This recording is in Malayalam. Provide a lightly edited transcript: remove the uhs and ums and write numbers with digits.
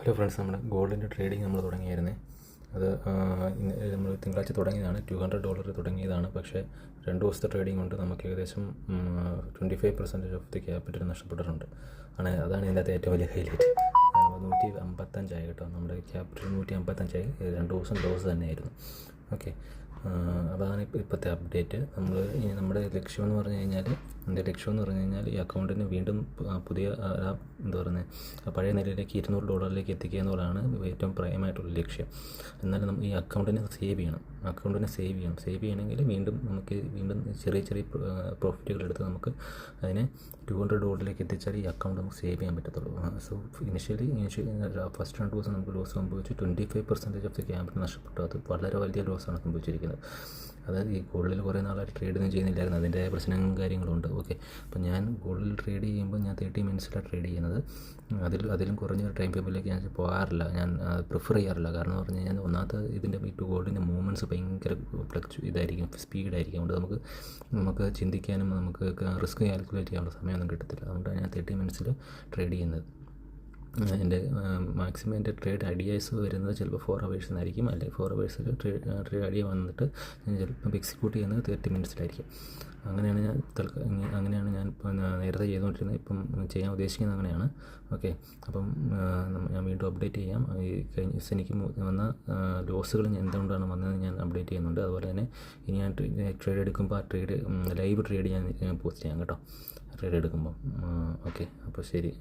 ഹലോ ഫ്രണ്ട്സ്, നമ്മുടെ ഗോൾഡിൻ്റെ ട്രേഡിങ് നമ്മൾ തുടങ്ങിയായിരുന്നേ. അത് നമ്മൾ തിങ്കളാഴ്ച തുടങ്ങിയതാണ്. $200 തുടങ്ങിയതാണ്. പക്ഷേ 2 ദിവസത്തെ ട്രേഡിംഗ് കൊണ്ട് നമുക്ക് ഏകദേശം 25% ഓഫ് ദി ക്യാപിറ്റൽ നഷ്ടപ്പെട്ടിട്ടുണ്ട്. അതാണ് ഇതിൻ്റെ ഏറ്റവും വലിയ ഹൈലൈറ്റ്. 155 കേട്ടോ, നമ്മുടെ ക്യാപിറ്റൽ 155. 2 ദിവസം ലോസ് തന്നെയായിരുന്നു. ഓക്കെ, അതാണ് ഇപ്പോഴത്തെ അപ്ഡേറ്റ്. നമ്മുടെ ലക്ഷ്യമെന്ന് പറഞ്ഞു കഴിഞ്ഞാൽ, എൻ്റെ ലക്ഷ്യമെന്ന് പറഞ്ഞു കഴിഞ്ഞാൽ ഈ അക്കൗണ്ടിന് വീണ്ടും പുതിയ എന്താ പറയുന്നത്, പഴയ നിലയിലേക്ക് $200 എത്തിക്കുക എന്നുള്ളതാണ് ഏറ്റവും പ്രയമായിട്ടുള്ള ലക്ഷ്യം. എന്നാലും ഈ അക്കൗണ്ടിനെ സേവ് ചെയ്യണം. സേവ് ചെയ്യണമെങ്കിൽ നമുക്ക് ചെറിയ ചെറിയ പ്രോഫിറ്റുകൾ എടുത്ത് നമുക്ക് അതിനെ $200 എത്തിച്ചാൽ ഈ അക്കൗണ്ട് നമുക്ക് സേവ് ചെയ്യാൻ പറ്റത്തുള്ളൂ. സോ ഇനിഷ്യലി ഫസ്റ്റ് 2 ദിവസം നമുക്ക് ലോസ് സംഭവിച്ചു. 25% ഓഫ് ദി ക്യാപിറ്റൽ നഷ്ടപ്പെട്ടു. അത് വളരെ വലിയ ലോസാണ് സംഭവിച്ചിരിക്കുന്നത്. അതായത് ഈ ഗോൾഡിൽ കുറേ നാളായിട്ട് ട്രേഡൊന്നും ചെയ്യുന്നില്ലായിരുന്നു. അതിൻ്റെ പ്രശ്നങ്ങളും കാര്യങ്ങളും ഉണ്ട്. ഓക്കെ, അപ്പോൾ ഞാൻ ഗോൾഡിൽ ട്രേഡ് ചെയ്യുമ്പോൾ ഞാൻ 30 മിനിറ്റ്സിലാണ് ട്രേഡ് ചെയ്യുന്നത്. അതിലും കുറഞ്ഞ ടൈം ഫ്രെയിമിലേക്ക് ഞാൻ പോകാറില്ല. ഞാൻ പ്രിഫർ ചെയ്യാറില്ല. കാരണം എന്ന് പറഞ്ഞു കഴിഞ്ഞാൽ, ഒന്നാമത്തെ ഇതിൻ്റെ ഗോൾഡിൻ്റെ മൂവ്മെൻറ്റ്സ് ഭയങ്കര സ്പീഡായിരിക്കും. അതുകൊണ്ട് നമുക്ക് ചിന്തിക്കാനും നമുക്ക് റിസ്ക് കാൽക്കുലേറ്റ് ചെയ്യാനുള്ള സമയമൊന്നും കിട്ടത്തില്ല. അതുകൊണ്ടാണ് ഞാൻ 30 മിനിറ്റ്സിൽ ട്രേഡ് ചെയ്യുന്നത്. എൻ്റെ മാക്സിമം എൻ്റെ ട്രേഡ് ഐഡിയാസ് വരുന്നത് ചിലപ്പോൾ 4 hours ആയിരിക്കും. അല്ലെങ്കിൽ 4 hours ട്രേഡ് ഐഡിയ വന്നിട്ട് ഞാൻ ചിലപ്പോൾ എക്സിക്യൂട്ട് ചെയ്യുന്നത് 30 മിനിറ്റ്സിലായിരിക്കും. അങ്ങനെയാണ് ഞാൻ നേരത്തെ ചെയ്തുകൊണ്ടിരുന്നത്. ഇപ്പം ചെയ്യാൻ ഉദ്ദേശിക്കുന്നത് അങ്ങനെയാണ്. ഓക്കെ, അപ്പം ഞാൻ വീണ്ടും അപ്ഡേറ്റ് ചെയ്യാം. ഈ കഴിഞ്ഞ ദിവസം എനിക്ക് വന്ന ലോസുകൾ എന്തുകൊണ്ടാണ് വന്നതെന്ന് ഞാൻ അപ്ഡേറ്റ് ചെയ്യുന്നുണ്ട്. അതുപോലെ തന്നെ ഇനി ഞാൻ ട്രേഡ് എടുക്കുമ്പോൾ ആ ലൈവ് ട്രേഡ് ഞാൻ പോസ്റ്റ് ചെയ്യാം കേട്ടോ, ട്രേഡ് എടുക്കുമ്പോൾ. ഓക്കെ, അപ്പോൾ ശരി.